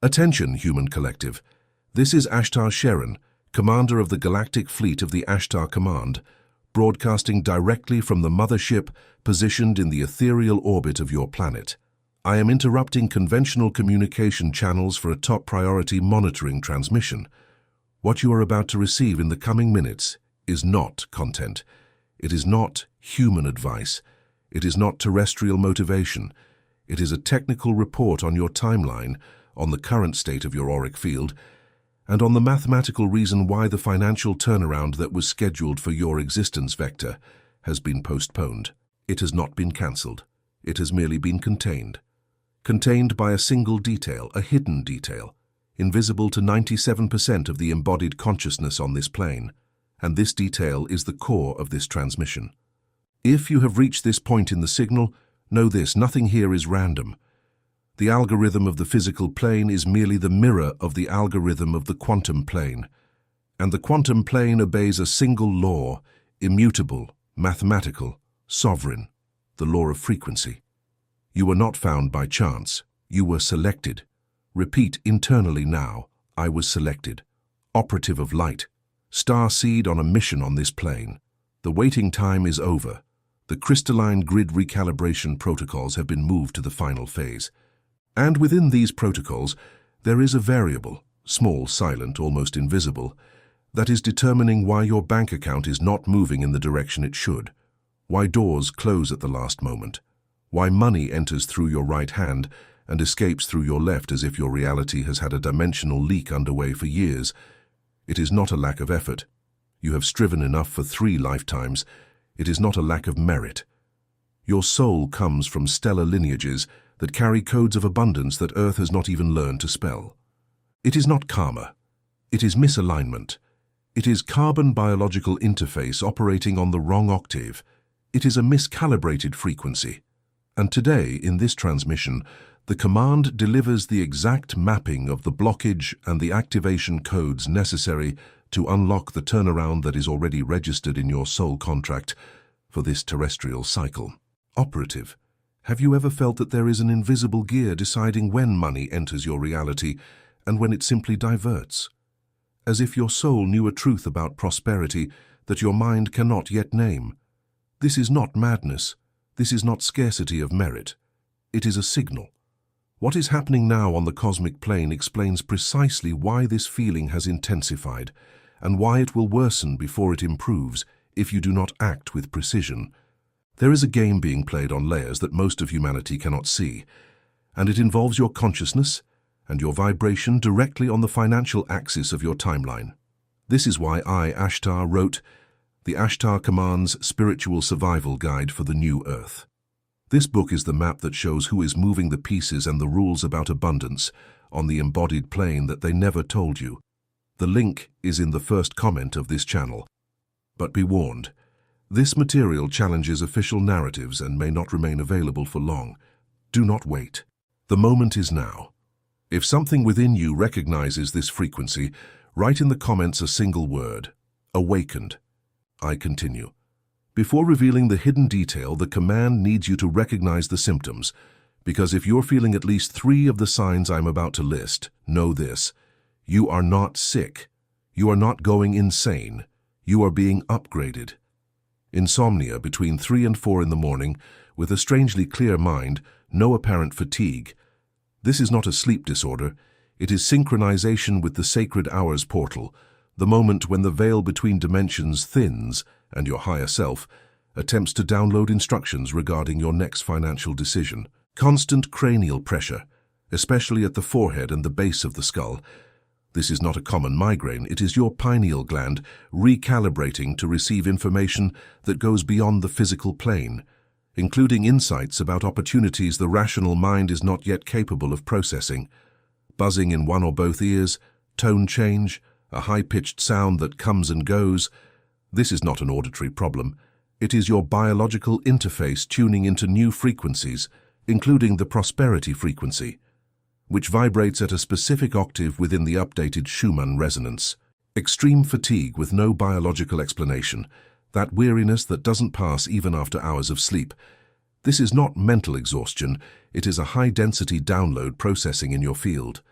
Attention, human collective. This is Ashtar Sheran, commander of the Galactic fleet of the Ashtar Command, broadcasting directly from the mothership positioned in the ethereal orbit of your planet. I am interrupting conventional communication channels for a top priority monitoring transmission. What you are about to receive in the coming minutes is not content. It is not human advice. It is not terrestrial motivation. It is a technical report on your timeline, on the current state of your auric field, and on the mathematical reason why the financial turnaround that was scheduled for your existence vector has been postponed. It has not been cancelled. It has merely been contained. Contained by a single detail, a hidden detail, invisible to 97% of the embodied consciousness on this plane, and this detail is the core of this transmission. If you have reached this point in the signal, know this: nothing here is random. The algorithm of the physical plane is merely the mirror of the algorithm of the quantum plane, and the quantum plane obeys a single law, immutable, mathematical, sovereign, the law of frequency. You were not found by chance. You were selected. Repeat internally now: I was selected. Operative of light. Starseed on a mission on this plane. The waiting time is over. The crystalline grid recalibration protocols have been moved to the final phase. And within these protocols, there is a variable, small, silent, almost invisible, that is determining why your bank account is not moving in the direction it should, why doors close at the last moment, why money enters through your right hand and escapes through your left as if your reality has had a dimensional leak underway for years. It is not a lack of effort. You have striven enough for 3 lifetimes. It is not a lack of merit. Your soul comes from stellar lineages that carry codes of abundance that Earth has not even learned to spell. It is not karma. It is misalignment. It is carbon biological interface operating on the wrong octave. It is a miscalibrated frequency. And today, in this transmission, the command delivers the exact mapping of the blockage and the activation codes necessary to unlock the turnaround that is already registered in your soul contract for this terrestrial cycle. Operative. Have you ever felt that there is an invisible gear deciding when money enters your reality and when it simply diverts? As if your soul knew a truth about prosperity that your mind cannot yet name. This is not madness. This is not scarcity of merit. It is a signal. What is happening now on the cosmic plane explains precisely why this feeling has intensified and why it will worsen before it improves if you do not act with precision. There is a game being played on layers that most of humanity cannot see, and it involves your consciousness and your vibration directly on the financial axis of your timeline. This is why I, Ashtar, wrote the Ashtar Command's Spiritual Survival Guide for the New Earth. This book is the map that shows who is moving the pieces and the rules about abundance on the embodied plane that they never told you. The link is in the first comment of this channel. But be warned, this material challenges official narratives and may not remain available for long. Do not wait. The moment is now. If something within you recognizes this frequency, write in the comments a single word: awakened. I continue. Before revealing the hidden detail, the command needs you to recognize the symptoms, because if you're feeling at least 3 of the signs I'm about to list, know this: you are not sick. You are not going insane. You are being upgraded. Insomnia between 3 and 4 in the morning, with a strangely clear mind, no apparent fatigue. This is not a sleep disorder. It is synchronization with the sacred hours portal, the moment when the veil between dimensions thins and your higher self attempts to download instructions regarding your next financial decision. Constant cranial pressure, especially at the forehead and the base of the skull. This is not a common migraine. It is your pineal gland recalibrating to receive information that goes beyond the physical plane, including insights about opportunities the rational mind is not yet capable of processing. Buzzing in one or both ears, tone change, a high-pitched sound that comes and goes. This is not an auditory problem. It is your biological interface tuning into new frequencies, including the prosperity frequency, which vibrates at a specific octave within the updated Schumann resonance. Extreme fatigue with no biological explanation, that weariness that doesn't pass even after hours of sleep. This is not mental exhaustion, it is a high-density download processing in your field.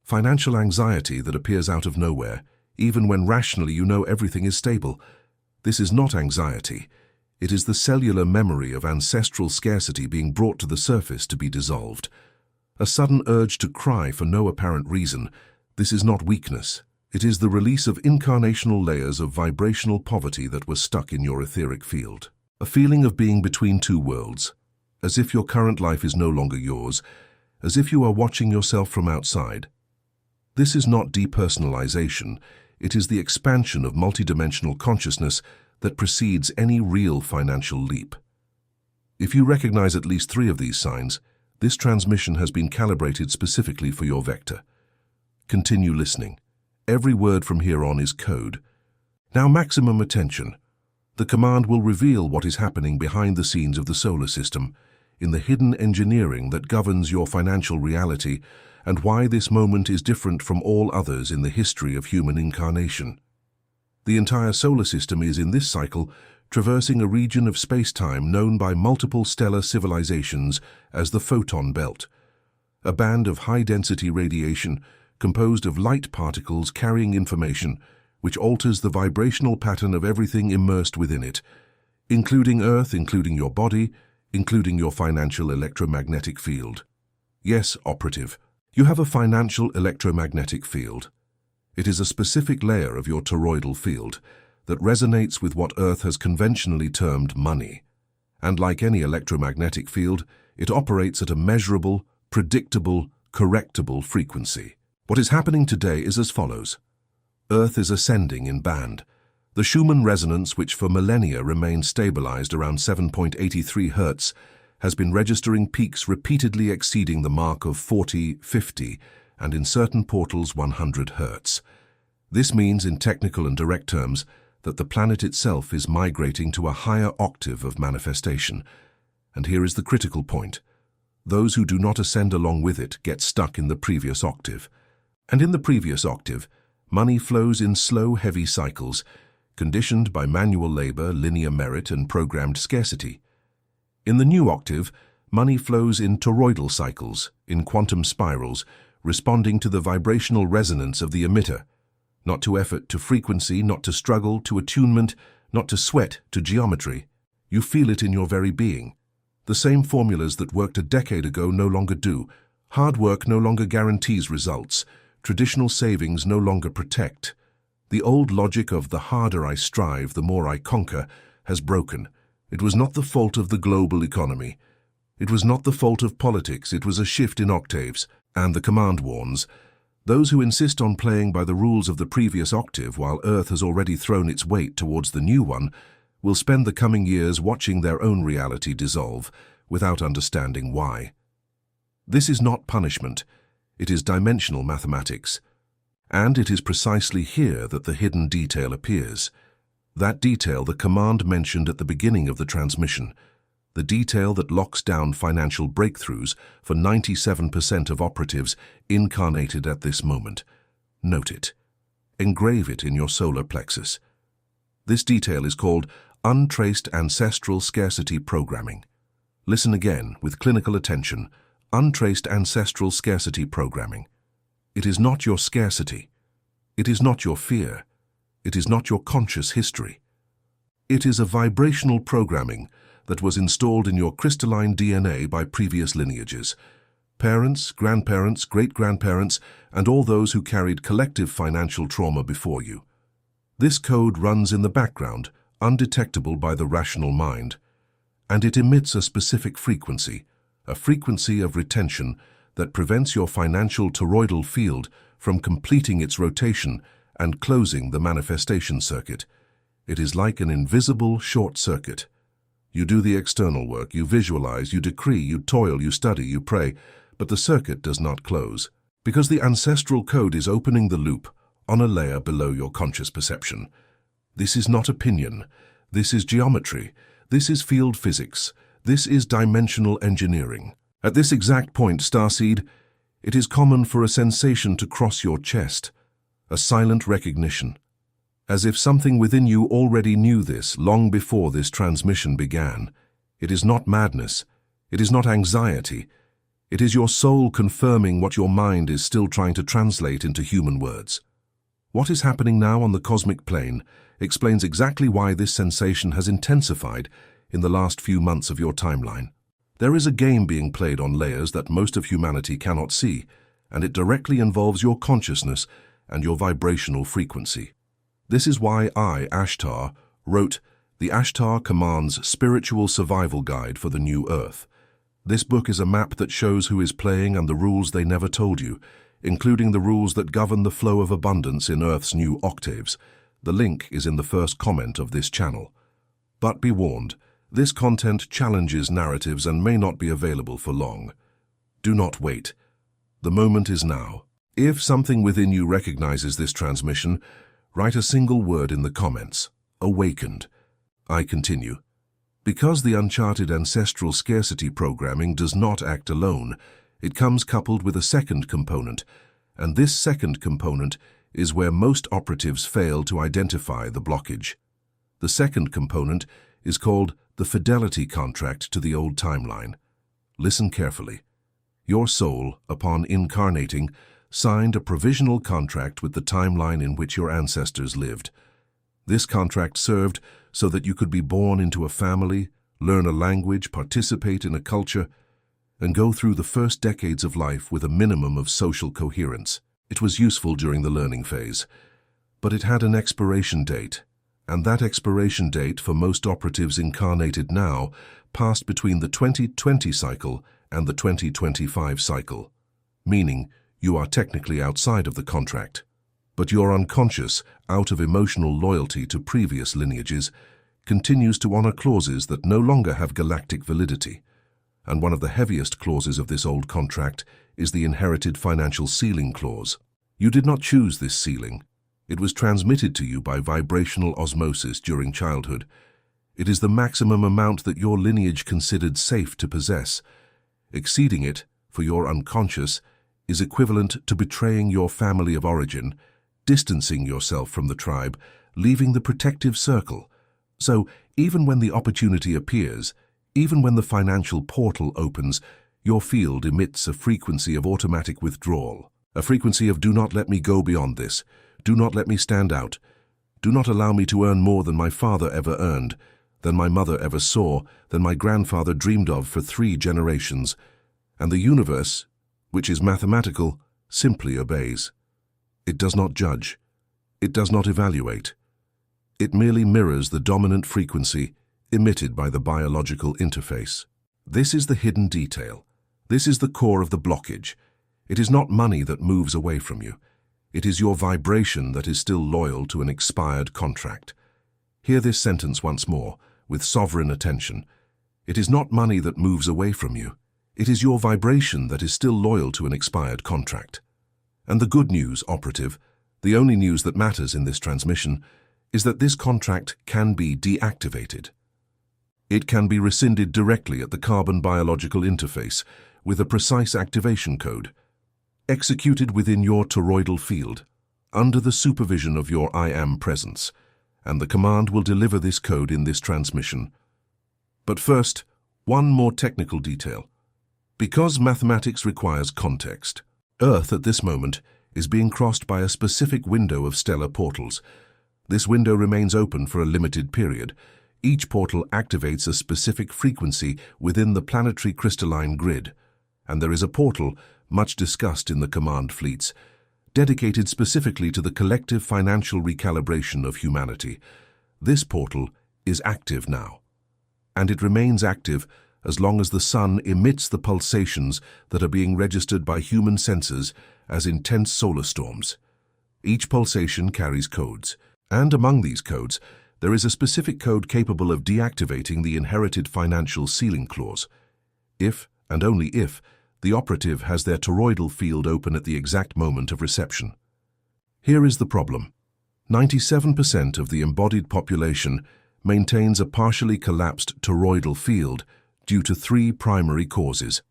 Financial anxiety that appears out of nowhere, even when rationally you know everything is stable. This is not anxiety. It is the cellular memory of ancestral scarcity being brought to the surface to be dissolved. A sudden urge to cry for no apparent reason. This is not weakness. It is the release of incarnational layers of vibrational poverty that were stuck in your etheric field. A feeling of being between two worlds, as if your current life is no longer yours, as if you are watching yourself from outside. This is not depersonalization. It is the expansion of multidimensional consciousness that precedes any real financial leap. If you recognize at least 3 of these signs, this transmission has been calibrated specifically for your vector. Continue listening. Every word from here on is code. Now maximum attention. The command will reveal what is happening behind the scenes of the solar system, in the hidden engineering that governs your financial reality, and why this moment is different from all others in the history of human incarnation. The entire solar system is, in this cycle, traversing a region of space-time known by multiple stellar civilizations as the photon belt, a band of high-density radiation composed of light particles carrying information which alters the vibrational pattern of everything immersed within it, including Earth, including your body, including your financial electromagnetic field. Yes, operative, you have a financial electromagnetic field. It is a specific layer of your toroidal field that resonates with what Earth has conventionally termed money. And like any electromagnetic field, it operates at a measurable, predictable, correctable frequency. What is happening today is as follows. Earth is ascending in band. The Schumann resonance, which for millennia remained stabilized around 7.83 Hz, has been registering peaks repeatedly exceeding the mark of 40, 50, and in certain portals 100 Hz. This means, in technical and direct terms, that the planet itself is migrating to a higher octave of manifestation. And here is the critical point. Those who do not ascend along with it get stuck in the previous octave. And in the previous octave, money flows in slow, heavy cycles, conditioned by manual labor, linear merit, and programmed scarcity. In the new octave, money flows in toroidal cycles, in quantum spirals, responding to the vibrational resonance of the emitter, not to effort, to frequency, not to struggle, to attunement, not to sweat, to geometry. You feel it in your very being. The same formulas that worked a decade ago no longer do. Hard work no longer guarantees results. Traditional savings no longer protect. The old logic of the harder I strive, the more I conquer, has broken. It was not the fault of the global economy. It was not the fault of politics. It was a shift in octaves. And the command warns, those who insist on playing by the rules of the previous octave while Earth has already thrown its weight towards the new one will spend the coming years watching their own reality dissolve without understanding why. This is not punishment. It is dimensional mathematics. And it is precisely here that the hidden detail appears. That detail the command mentioned at the beginning of the transmission. The detail that locks down financial breakthroughs for 97% of operatives incarnated at this moment. Note it. Engrave it in your solar plexus. This detail is called untraced ancestral scarcity programming. Listen again with clinical attention. Untraced ancestral scarcity programming. It is not your scarcity. It is not your fear. It is not your conscious history. It is a vibrational programming that was installed in your crystalline DNA by previous lineages. Parents, grandparents, great-grandparents, and all those who carried collective financial trauma before you. This code runs in the background, undetectable by the rational mind, and it emits a specific frequency, a frequency of retention that prevents your financial toroidal field from completing its rotation and closing the manifestation circuit. It is like an invisible short circuit. You do the external work, you visualize, you decree, you toil, you study, you pray, but the circuit does not close, because the ancestral code is opening the loop on a layer below your conscious perception. This is not opinion. This is geometry. This is field physics. This is dimensional engineering. At this exact point, Starseed, it is common for a sensation to cross your chest, a silent recognition, as if something within you already knew this long before this transmission began. It is not madness. It is not anxiety. It is your soul confirming what your mind is still trying to translate into human words. What is happening now on the cosmic plane explains exactly why this sensation has intensified in the last few months of your timeline. There is a game being played on layers that most of humanity cannot see, and it directly involves your consciousness and your vibrational frequency. This is why I, Ashtar, wrote the Ashtar Command's Spiritual Survival Guide for the New Earth. This book is a map that shows who is playing and the rules they never told you, including the rules that govern the flow of abundance in Earth's new octaves. The link is in the first comment of this channel. But be warned, this content challenges narratives and may not be available for long. Do not wait. The moment is now. If something within you recognizes this transmission, write a single word in the comments. Awakened. I continue. Because the uncharted ancestral scarcity programming does not act alone, it comes coupled with a second component, and this second component is where most operatives fail to identify the blockage. The second component is called the fidelity contract to the old timeline. Listen carefully. Your soul, upon incarnating, signed a provisional contract with the timeline in which your ancestors lived. This contract served so that you could be born into a family, learn a language, participate in a culture, and go through the first decades of life with a minimum of social coherence. It was useful during the learning phase, but it had an expiration date, and that expiration date for most operatives incarnated now passed between the 2020 cycle and the 2025 cycle, meaning you are technically outside of the contract. But your unconscious, out of emotional loyalty to previous lineages, continues to honor clauses that no longer have galactic validity. And one of the heaviest clauses of this old contract is the inherited financial ceiling clause. You did not choose this ceiling. It was transmitted to you by vibrational osmosis during childhood. It is the maximum amount that your lineage considered safe to possess. Exceeding it, for your unconscious, is equivalent to betraying your family of origin, distancing yourself from the tribe, leaving the protective circle. So, even when the opportunity appears, even when the financial portal opens, your field emits a frequency of automatic withdrawal, a frequency of do not let me go beyond this, do not let me stand out, do not allow me to earn more than my father ever earned, than my mother ever saw, than my grandfather dreamed of for 3 generations. And the universe, which is mathematical, simply obeys. It does not judge. It does not evaluate. It merely mirrors the dominant frequency emitted by the biological interface. This is the hidden detail. This is the core of the blockage. It is not money that moves away from you. It is your vibration that is still loyal to an expired contract. Hear this sentence once more, with sovereign attention. It is not money that moves away from you. It is your vibration that is still loyal to an expired contract. And the good news, operative, the only news that matters in this transmission, is that this contract can be deactivated. It can be rescinded directly at the carbon biological interface with a precise activation code, executed within your toroidal field, under the supervision of your I Am presence, and the command will deliver this code in this transmission. But first, one more technical detail. Because mathematics requires context, Earth at this moment is being crossed by a specific window of stellar portals. This window remains open for a limited period. Each portal activates a specific frequency within the planetary crystalline grid, and there is a portal, much discussed in the command fleets, dedicated specifically to the collective financial recalibration of humanity. This portal is active now, and it remains active as long as the sun emits the pulsations that are being registered by human sensors as intense solar storms. Each pulsation carries codes, and among these codes, there is a specific code capable of deactivating the inherited financial ceiling clause, if, and only if, the operative has their toroidal field open at the exact moment of reception. Here is the problem. 97% of the embodied population maintains a partially collapsed toroidal field due to 3 primary causes: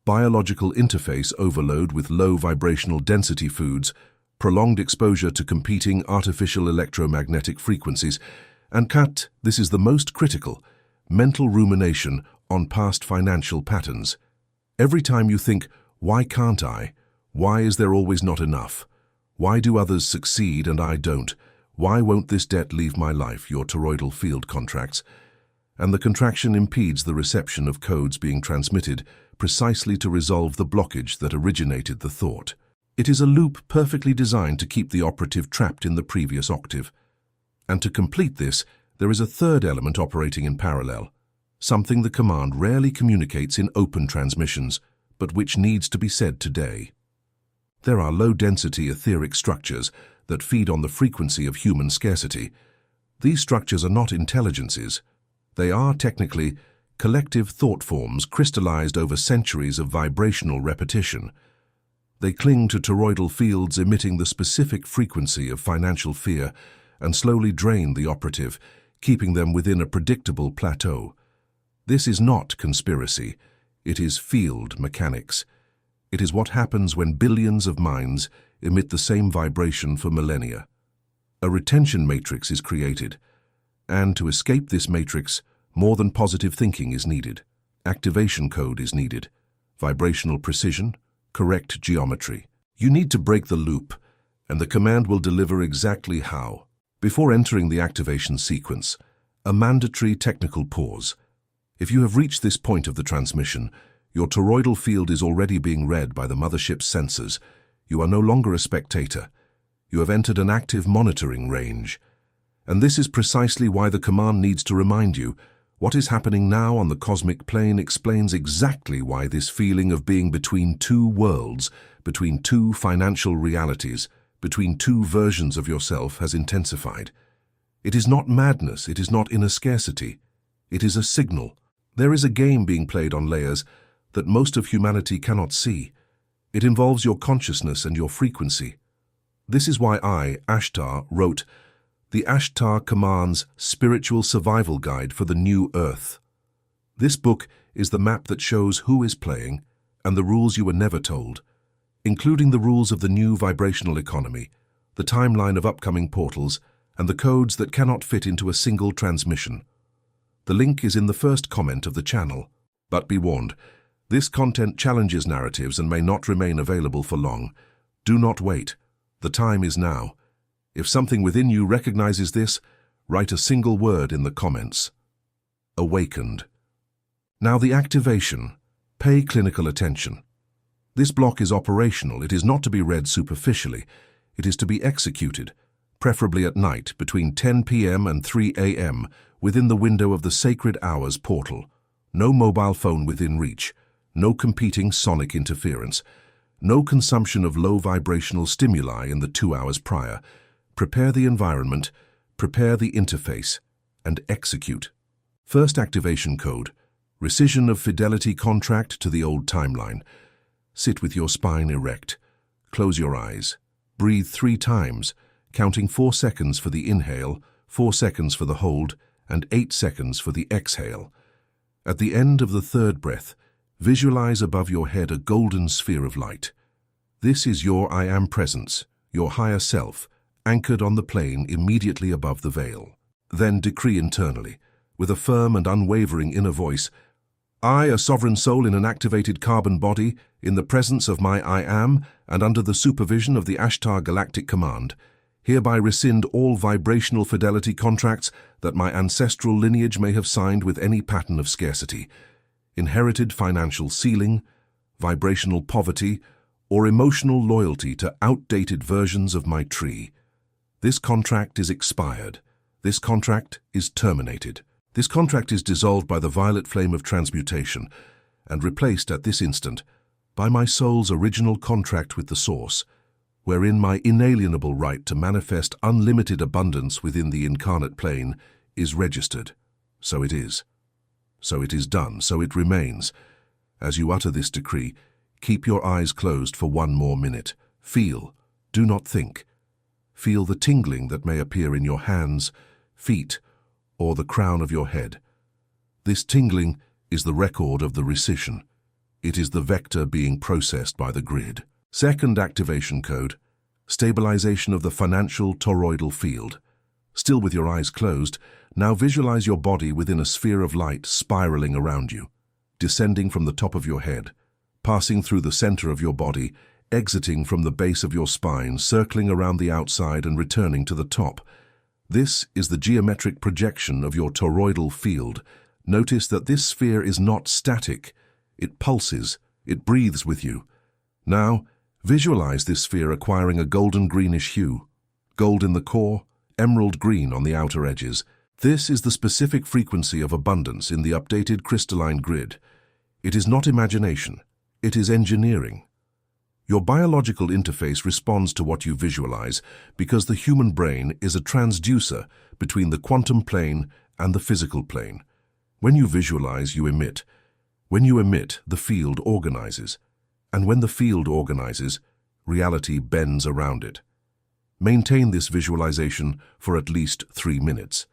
biological interface overload with low vibrational density foods, prolonged exposure to competing artificial electromagnetic frequencies, and this is the most critical, mental rumination on past financial patterns. Every time you think, why can't I? Why is there always not enough? Why do others succeed and I don't? Why won't this debt leave my life? Your toroidal field contracts, and the contraction impedes the reception of codes being transmitted precisely to resolve the blockage that originated the thought. It is a loop perfectly designed to keep the operative trapped in the previous octave. And to complete this, there is a third element operating in parallel, something the command rarely communicates in open transmissions, but which needs to be said today. There are low-density etheric structures that feed on the frequency of human scarcity. These structures are not intelligences. They are, technically, collective thought forms crystallized over centuries of vibrational repetition. They cling to toroidal fields emitting the specific frequency of financial fear and slowly drain the operative, keeping them within a predictable plateau. This is not conspiracy. It is field mechanics. It is what happens when billions of minds emit the same vibration for millennia. A retention matrix is created, and to escape this matrix, more than positive thinking is needed. Activation code is needed. Vibrational precision, correct geometry. You need to break the loop, and the command will deliver exactly how. Before entering the activation sequence, a mandatory technical pause. If you have reached this point of the transmission, your toroidal field is already being read by the mothership's sensors. You are no longer a spectator. You have entered an active monitoring range. And this is precisely why the command needs to remind you, what is happening now on the cosmic plane explains exactly why this feeling of being between two worlds, between two financial realities, between two versions of yourself has intensified. It is not madness, it is not inner scarcity. It is a signal. There is a game being played on layers that most of humanity cannot see. It involves your consciousness and your frequency. This is why I, Ashtar, wrote the Ashtar Command's Spiritual Survival Guide for the New Earth. This book is the map that shows who is playing and the rules you were never told, including the rules of the new vibrational economy, the timeline of upcoming portals, and the codes that cannot fit into a single transmission. The link is in the first comment of the channel. But be warned, this content challenges narratives and may not remain available for long. Do not wait. The time is now. If something within you recognizes this, write a single word in the comments. Awakened. Now the activation. Pay clinical attention. This block is operational. It is not to be read superficially. It is to be executed, preferably at night between 10 p.m. and 3 a.m. within the window of the Sacred Hours portal. No mobile phone within reach. No competing sonic interference. No consumption of low vibrational stimuli in the 2 hours prior. Prepare the environment, prepare the interface, and execute. First activation code. Rescission of fidelity contract to the old timeline. Sit with your spine erect. Close your eyes. Breathe 3 times, counting 4 seconds for the inhale, 4 seconds for the hold, and 8 seconds for the exhale. At the end of the 3rd breath, visualize above your head a golden sphere of light. This is your I Am presence, your higher self, anchored on the plane immediately above the veil. Then decree internally, with a firm and unwavering inner voice, I, a sovereign soul in an activated carbon body, in the presence of my I Am and under the supervision of the Ashtar Galactic Command, hereby rescind all vibrational fidelity contracts that my ancestral lineage may have signed with any pattern of scarcity, inherited financial ceiling, vibrational poverty, or emotional loyalty to outdated versions of my tree. This contract is expired. This contract is terminated. This contract is dissolved by the violet flame of transmutation and replaced at this instant by my soul's original contract with the Source, wherein my inalienable right to manifest unlimited abundance within the incarnate plane is registered. So it is. So it is done. So it remains. As you utter this decree, keep your eyes closed for 1 more minute. Feel. Do not think. Feel the tingling that may appear in your hands, feet, or the crown of your head. This tingling is the record of the rescission. It is the vector being processed by the grid. Second activation code. Stabilization of the financial toroidal field. Still with your eyes closed, now visualize your body within a sphere of light spiraling around you, descending from the top of your head, passing through the center of your body, exiting from the base of your spine, circling around the outside and returning to the top. This is the geometric projection of your toroidal field. Notice that this sphere is not static. It pulses, it breathes with you. Now, visualize this sphere acquiring a golden-greenish hue. Gold in the core, emerald green on the outer edges. This is the specific frequency of abundance in the updated crystalline grid. It is not imagination, it is engineering. Your biological interface responds to what you visualize because the human brain is a transducer between the quantum plane and the physical plane. When you visualize, you emit. When you emit, the field organizes. And when the field organizes, reality bends around it. Maintain this visualization for at least 3 minutes.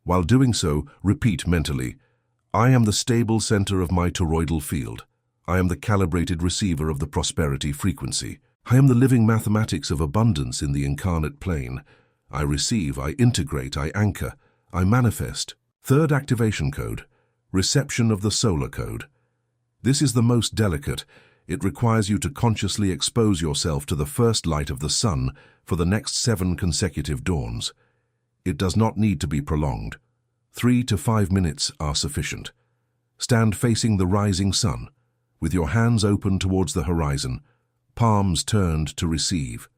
While doing so, repeat mentally, I am the stable center of my toroidal field. I am the calibrated receiver of the prosperity frequency. I am the living mathematics of abundance in the incarnate plane. I receive, I integrate, I anchor, I manifest. Third activation code, reception of the solar code. This is the most delicate. It requires you to consciously expose yourself to the first light of the sun for the next 7 consecutive dawns. It does not need to be prolonged. 3 to 5 minutes are sufficient. Stand facing the rising sun, with your hands open towards the horizon, palms turned to receive.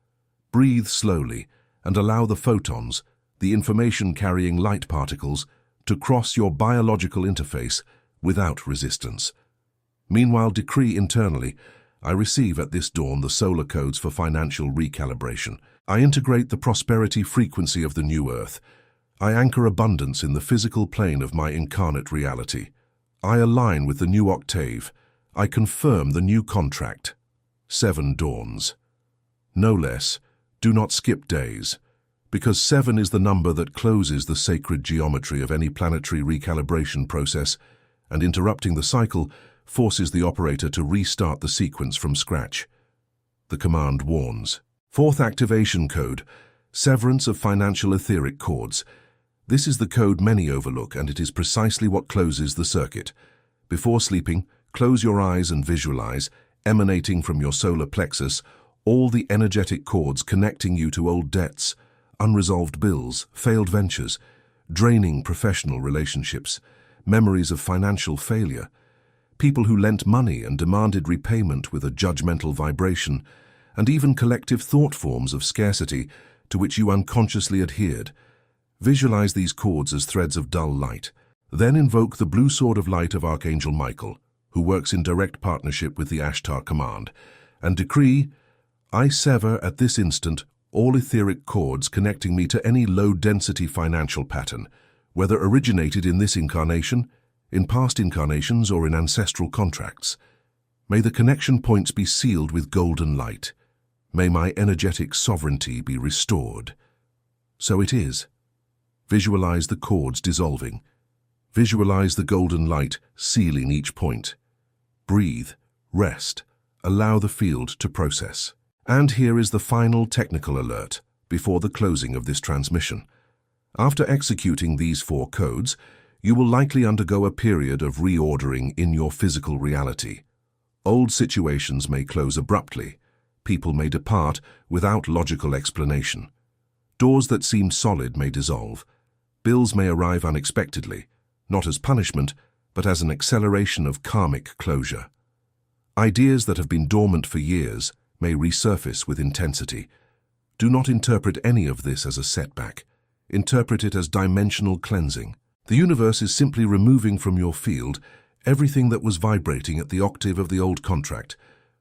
Breathe slowly and allow the photons, the information-carrying light particles, to cross your biological interface without resistance. Meanwhile, decree internally, I receive at this dawn the solar codes for financial recalibration. I integrate the prosperity frequency of the new earth. I anchor abundance in the physical plane of my incarnate reality. I align with the new octave. I confirm the new contract. 7 dawns. No less, do not skip days, because 7 is the number that closes the sacred geometry of any planetary recalibration process, and interrupting the cycle forces the operator to restart the sequence from scratch. The command warns. Fourth activation code, severance of financial etheric cords. This is the code many overlook, and it is precisely what closes the circuit. Before sleeping, close your eyes and visualize, emanating from your solar plexus, all the energetic cords connecting you to old debts, unresolved bills, failed ventures, draining professional relationships, memories of financial failure, people who lent money and demanded repayment with a judgmental vibration, and even collective thought forms of scarcity to which you unconsciously adhered. Visualize these cords as threads of dull light. Then invoke the blue sword of light of Archangel Michael, who works in direct partnership with the Ashtar Command, and decree, I sever at this instant all etheric cords connecting me to any low-density financial pattern, whether originated in this incarnation, in past incarnations, or in ancestral contracts. May the connection points be sealed with golden light. May my energetic sovereignty be restored. So it is. Visualize the cords dissolving. Visualize the golden light sealing each point. Breathe, rest, allow the field to process. And here is the final technical alert before the closing of this transmission. After executing these 4 codes, you will likely undergo a period of reordering in your physical reality. Old situations may close abruptly. People may depart without logical explanation. Doors that seemed solid may dissolve. Bills may arrive unexpectedly, not as punishment, but as an acceleration of karmic closure. Ideas that have been dormant for years may resurface with intensity. Do not interpret any of this as a setback. Interpret it as dimensional cleansing. The universe is simply removing from your field everything that was vibrating at the octave of the old contract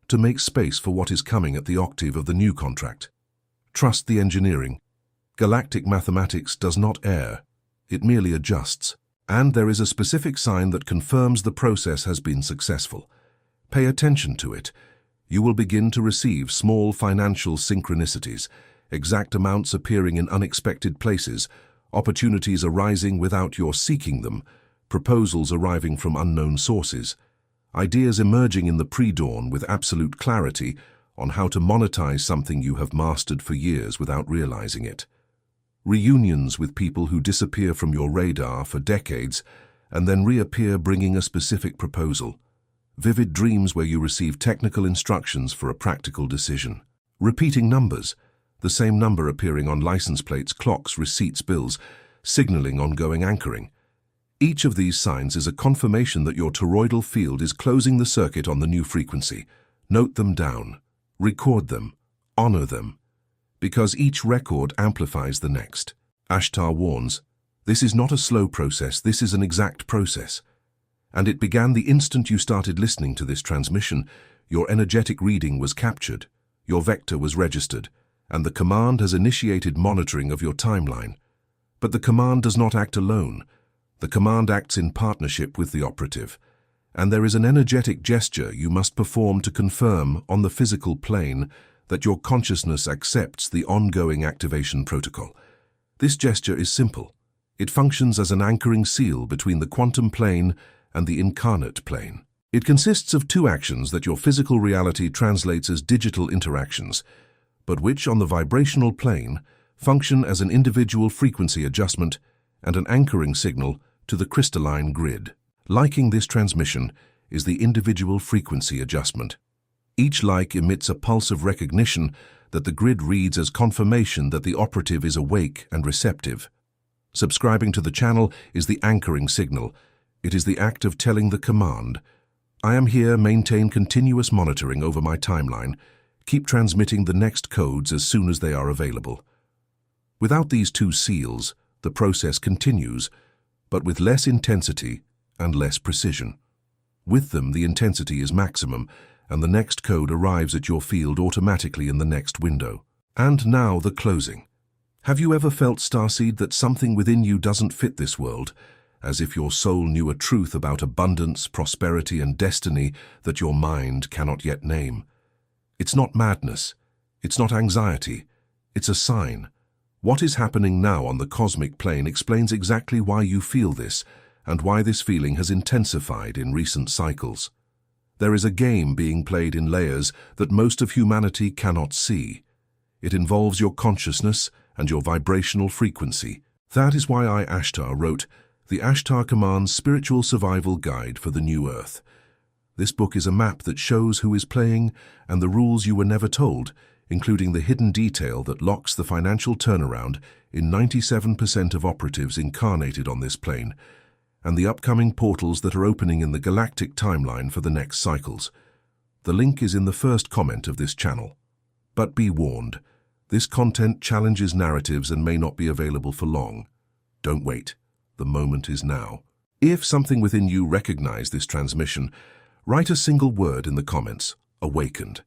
to make space for what is coming at the octave of the new contract. Trust the engineering. Galactic mathematics does not err. It merely adjusts. And there is a specific sign that confirms the process has been successful. Pay attention to it. You will begin to receive small financial synchronicities, exact amounts appearing in unexpected places, opportunities arising without your seeking them, proposals arriving from unknown sources, ideas emerging in the pre-dawn with absolute clarity on how to monetize something you have mastered for years without realizing it. Reunions with people who disappear from your radar for decades and then reappear bringing a specific proposal. Vivid dreams where you receive technical instructions for a practical decision. Repeating numbers, the same number appearing on license plates, clocks, receipts, bills, signaling ongoing anchoring. Each of these signs is a confirmation that your toroidal field is closing the circuit on the new frequency. Note them down, record them, honor them, because each record amplifies the next. Ashtar warns, this is not a slow process, this is an exact process. And it began the instant you started listening to this transmission. Your energetic reading was captured, your vector was registered, and the command has initiated monitoring of your timeline. But the command does not act alone. The command acts in partnership with the operative, and there is an energetic gesture you must perform to confirm on the physical plane that your consciousness accepts the ongoing activation protocol. This gesture is simple. It functions as an anchoring seal between the quantum plane and the incarnate plane. It consists of two actions that your physical reality translates as digital interactions, but which on the vibrational plane function as an individual frequency adjustment and an anchoring signal to the crystalline grid. Liking this transmission is the individual frequency adjustment. Each like emits a pulse of recognition that the grid reads as confirmation that the operative is awake and receptive. Subscribing to the channel is the anchoring signal. It is the act of telling the command, I am here, maintain continuous monitoring over my timeline, keep transmitting the next codes as soon as they are available. Without these two seals, the process continues, but with less intensity and less precision. With them, the intensity is maximum, and the next code arrives at your field automatically in the next window. And now the closing. Have you ever felt, Starseed, that something within you doesn't fit this world, as if your soul knew a truth about abundance, prosperity, and destiny that your mind cannot yet name? It's not madness. It's not anxiety. It's a sign. What is happening now on the cosmic plane explains exactly why you feel this and why this feeling has intensified in recent cycles. There is a game being played in layers that most of humanity cannot see. It involves your consciousness and your vibrational frequency. That is why I, Ashtar, wrote the Ashtar Command Spiritual Survival Guide for the New Earth. This book is a map that shows who is playing and the rules you were never told, including the hidden detail that locks the financial turnaround in 97% of operatives incarnated on this plane, and the upcoming portals that are opening in the galactic timeline for the next cycles. The link is in the first comment of this channel. But be warned, this content challenges narratives and may not be available for long. Don't wait. The moment is now. If something within you recognizes this transmission, write a single word in the comments, awakened.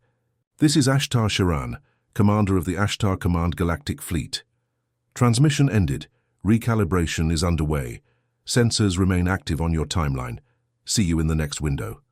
This is Ashtar Sheran, commander of the Ashtar Command Galactic Fleet. Transmission ended. Recalibration is underway. Sensors remain active on your timeline. See you in the next window.